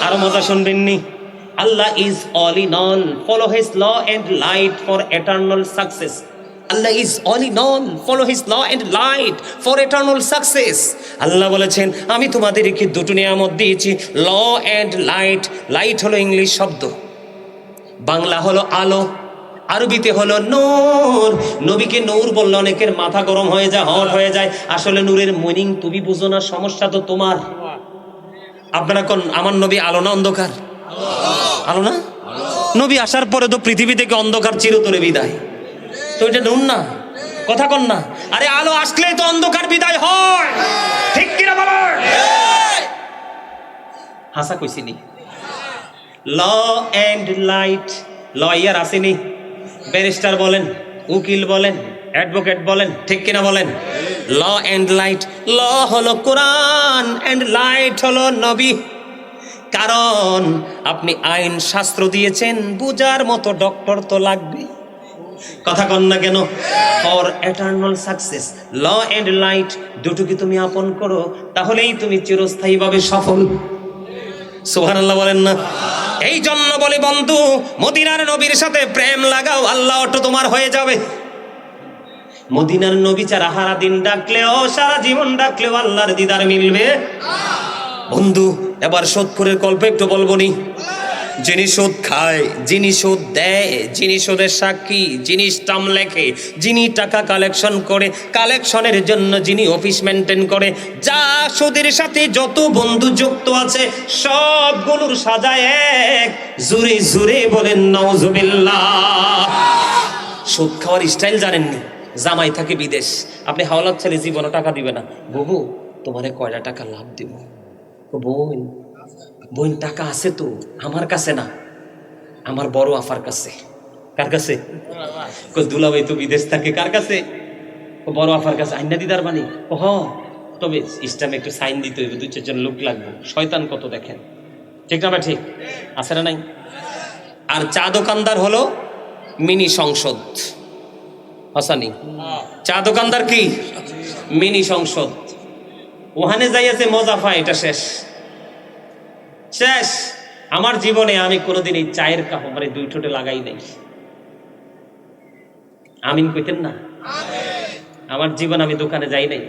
আরো মজা শুনবেননি? Allah is all in all. Follow His law and light for eternal success. Allah is all in all. Follow His law and light for eternal success. আল্লাহ বলেছেন আমি তোমাদেরকে দুটো নিয়ামত দিয়েছি, ল and light. Light হলো English শব্দ, বাংলা হলো আলো, আরবিতে হলো নূর। নবীকে নূর বললে অনেকের মাথা গরম হয়ে যায়, হট হয়ে যায়। আসলে নূরের মিনিং তুমি বুঝো না, সমস্যা তো তোমার। আপনারা কোন আমার নবী আলো না অন্ধকার? আলো না? নবী আসার পরে তো পৃথিবী থেকে অন্ধকার চিরতরে বিদায়, তো এটা নূর না? কথা কন না? আরে আলো আসলেই তো অন্ধকার বিদায় হয়, ঠিক কিনা বলেন? হাসা কইছিনি? ল অ্যান্ড লাইট, লয়ার আসেনি, ব্যারিস্টার বলেন, উকিল বলেন, অ্যাডভোকেট বলেন, ঠিক কিনা বলেন? ল অ্যান্ড লাইট। ল হলো কোরআন, অ্যান্ড লাইট হলো নবী। কারণ আপনি আইন শাস্ত্র দিয়েছেন, বুঝার মতো ডক্টর তো লাগবে। কথা কন না কেন? For eternal success, law and light দুটোকে তুমি আপন করো, তাহলেই তুমি চিরস্থায়ীভাবে সফল। সুবহানাল্লাহ বলেন না? এই জন্য বলে বন্ধু, মদিনার নবীর সাথে প্রেম লাগাও, আল্লাহ অটো তোমার হয়ে যাবে। মদিনার নবী ছাড়া সারা দিন ডাকলেও, সারা জীবন ডাকলেও আল্লাহর দিদার মিলবে। বন্ধু এবার সুদখোরের গল্প একটু বলবো নি? যিনি সুদ খায়, যিনি সুদ দেয়, যিনি সুদের সাক্ষী, যিনি স্টাম্প লেখে, যিনি টাকা কালেকশন করে, কালেকশনের জন্য যিনি অফিস মেনটেন করে, যা সুদের সাথে যত বন্ধু যুক্ত আছে সবগুলোর সাজায় এক। জুরে জুরে বলেন নাউজুবিল্লাহ। সুদ খাওয়ার স্টাইল জানেননি? জামাই থাকে বিদেশ, আপনি হাওলাত ছেলে জীবনে টাকা দিবে না। বুবু তোমারে কয়টা টাকা লাভ দিব? বোন বোন টাকা আছে তো আমার কাছে না, আমার বড় আফার কাছে। কার কাছে? দুলাভাই তো বিদেশ থাকে। কার কাছে? বড় আফার কাছে। আইনা দিদার বানি? হ, তবে ইসলামে একটু সাইন দিতে হইবে, 2-4 জন লোক লাগবে। শয়তান কত দেখেন, ঠিক না? ঠিক আছে না নাই? আর চা দোকানদার হলো মিনি সংসদ। হাসানি চা দোকানদার কি? মিনি সংসদ। ওখানে যাইয়াছে মজা পায়, এটা শেষ শেষ। আমার জীবনে আমি কোনোদিন এই চায়ের কাপ মানে 2 ঠোঁটে লাগাই নাই। আমিন কইতেন না? আমার জীবন আমি দোকানে যাই নাই।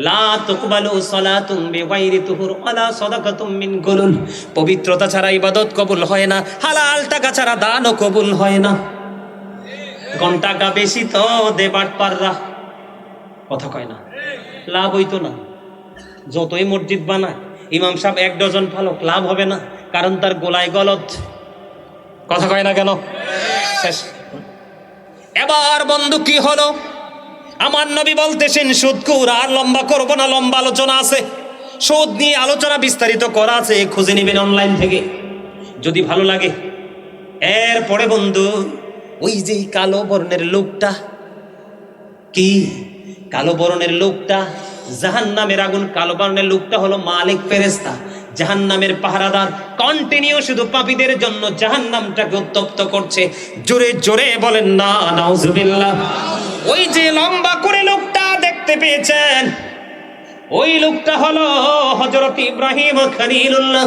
লা তুকবালু সালাতুন বিগাইরি তুহুর ওয়ালা সাদাকাতুম মিন গুলুল। পবিত্রতা ছাড়া ইবাদত কবুল হয় না, হালাল টাকা ছাড়া দানও কবুল হয় না। টাকা বেশি তো দেবাট পাররা, কথা কয় না? লাভ হইতো না। যতই মসজিদ বানায়, ইমাম সাহেব 1 ডজন ফালক, লাভ হবে না, কারণ তার গোলায় গলত। কথা কয় না কেন? শেষ। এবার বন্ধু কি হলো? আমার নবী বলতেছেন সুদখোর। আর লম্বা করবো না, লম্বা আলোচনা আছে, সুদ নিয়ে আলোচনা বিস্তারিত করা আছে, খুঁজে নেবেন অনলাইন থেকে যদি ভালো লাগে। এরপরে বন্ধু ওই যে কালো বর্ণের লোকটা, কি কালো বর্ণের লোকটা? জাহান্নামের আগুন। কালো বর্ণের লোকটা হলো মালিক ফেরেশতা, জাহান্নামের পাহারাদার। কন্টিনিউ শুধু পাপীদের জন্য জাহান্নামটাকে উত্তপ্ত করছে। জোরে জোরে বলেন না নাউজুবিল্লাহ। ওই যে লম্বা করে লোকটা দেখতে পেয়েছেন, ওই লোকটা হলো হযরত ইব্রাহিম খলিলুল্লাহ।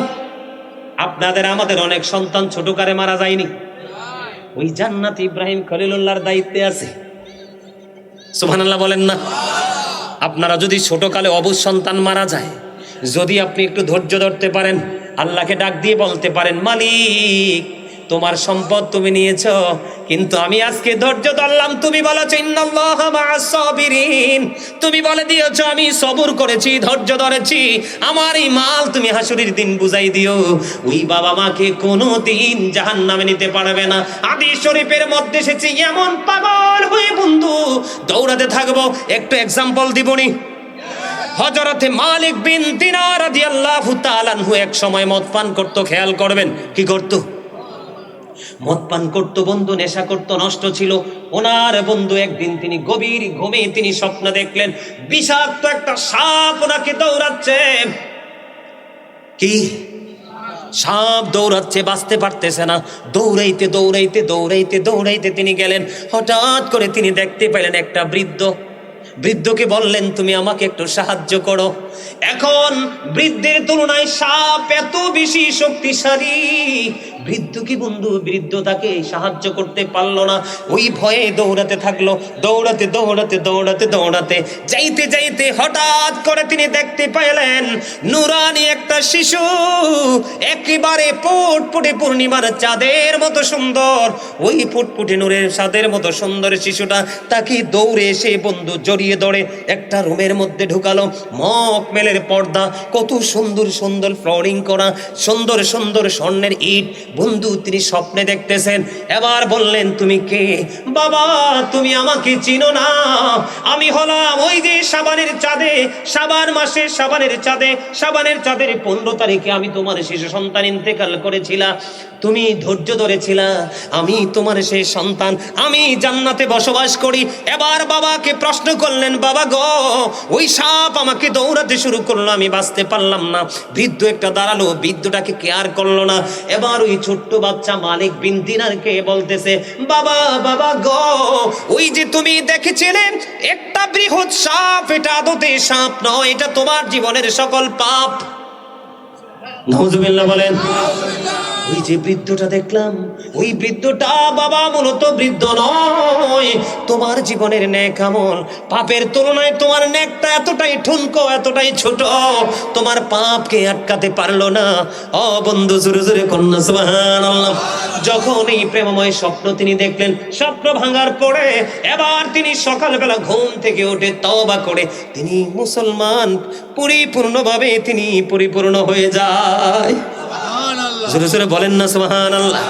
আপনাদের আমাদের অনেক সন্তান ছোটকালে মারা যায়নি, ওই জান্নাত ইব্রাহিম খলিলুল্লাহর দায়িত্বে আছে। সুবহানাল্লাহ বলেন না? আপনারা যদি ছোটকালে অবুঝ সন্তান মারা যায়, যদি আপনি একটু ধৈর্য ধরতে পারেন, আল্লাহকে ডাক দিয়ে বলতে পারেন, মালিক তোমার সম্পদ তুমি নিয়েছ, কিন্তু আমি আজকে ধৈর্য ধরলাম। তুমি বলেছো ইন্নাল্লাহা মা'আস সাবিরিন, তুমি বলে দিয়েছো আমি সবর করেছি, ধৈর্য ধরেছি। আমার এই মাল তুমি হাসুরের দিন বুঝাই দিও, ওই বাবা মাকে কোনোদিন জাহান্নামে নিতে পারবে না। হাদিস শরীফের মধ্যে এসেছে, এমন পাগল হয়ে বন্ধু দৌড়াতে থাকবো। একটু এক্সাম্পল দিবনি। হযরতে মালিক বিন দিনার রাদিয়াল্লাহু তাআলা আনহু এক সময় মদ পান করত। খেয়াল করবেন কি করত? মদ পান করতো বন্ধু, নেশা করতো, নষ্ট ছিল। ওনার বন্ধু একদিন তিনি গভীর ঘুমে তিনি স্বপ্ন দেখলেন, বিষাক্ত একটা সাপ ওনাকে দৌড়াচ্ছে। কি সাপ দৌড়াচ্ছে, বাঁচতে পারতেছে না। দৌড়াইতে দৌড়াইতে দৌড়াইতে দৌড়াইতে তিনি গেলেন। হঠাৎ করে তিনি দেখতে পেলেন একটা বৃদ্ধ। বৃদ্ধকে বললেন, তুমি আমাকে একটু সাহায্য করো। এখন বৃদ্ধের তুলনায় সাপ এত বেশি শক্তিশালী, বৃদ্ধ কি বন্ধু, বৃদ্ধ তাকে সাহায্য করতে পারলো না, ওই ভয়ে দৌড়াতে থাকলো, দৌড়াতে দৌড়াতে দৌড়াতে দৌড়াতে যাইতে যাইতে হঠাৎ করে তিনি দেখতে পাইলেন নুরানি একটা শিশু, একেবারে ফুটফুটে পূর্ণিমার চাঁদের মতো সুন্দর, ওই ফুটফুটে নূরের চাঁদের মতো সুন্দর শিশুটা তাকে দৌড়ে এসে বন্ধু জড়িয়ে ধরে একটা রুমের মধ্যে ঢুকালো। মখমেলের পর্দা, কত সুন্দর সুন্দর ফ্লোরিং করা, সুন্দর সুন্দর স্বর্ণের ইট, বন্ধু তিনি স্বপ্নে দেখতেছেন। এবার বললেন, তুমি কে? বাবা তুমি আমাকে চিনো না, আমি হলাম ওই যে শাবানের চাঁদে, শাবান মাসে শাবানের চাঁদে, শাবানের চাঁদের 15 তারিখে আমি তোমার শিশু সন্তান ইন্তেকাল করেছিলাম, তুমি ধৈর্য ধরেছিলা, আমি তোমার সেই সন্তান, আমি জান্নাতে বসবাস করি। এবার বাবাকে প্রশ্ন করলেন, বাবা গো ওই সাপ আমাকে দৌড়াতে শুরু করলো, আমি বাঁচতে পারলাম না। বৃদ্ধ একটা দাঁড়ালো, বৃদ্ধটাকে কেয়ার করলো না। এবার ওই ছোট্ট বাচ্চা মালিক বিন দিনারকে বলতেছে, বাবা বাবা গো ওই যে তুমি দেখেছিলে একটা বৃহৎ সাপ, এটা আদতে সাপ নয়, এটা তোমার জীবনের সকল পাপ। নাউজুবিল্লাহ বলেন। ওই যে বৃদ্ধটা দেখলাম, ওই বৃদ্ধটা বাবা মূলত বৃদ্ধ নয়, তোমার জীবনের নেক আমল পাপের তুলনায় তোমার নেকটা এতটাই ঠুনকো, এতটাই ছোট, তোমার পাপকে আটকাতে পারলো না। ও বন্ধু জোরে জোরে কন্যা সুবহানাল্লাহ। যখন এই প্রেমময় স্বপ্ন তিনি দেখলেন, স্বপ্ন ভাঙার পরে এবার তিনি সকালবেলা ঘুম থেকে উঠে তওবা করে তিনি মুসলমান পরিপূর্ণভাবে তিনি পরিপূর্ণ হয়ে যায়। জোরে জোরে বলেন না সুবহানাল্লাহ।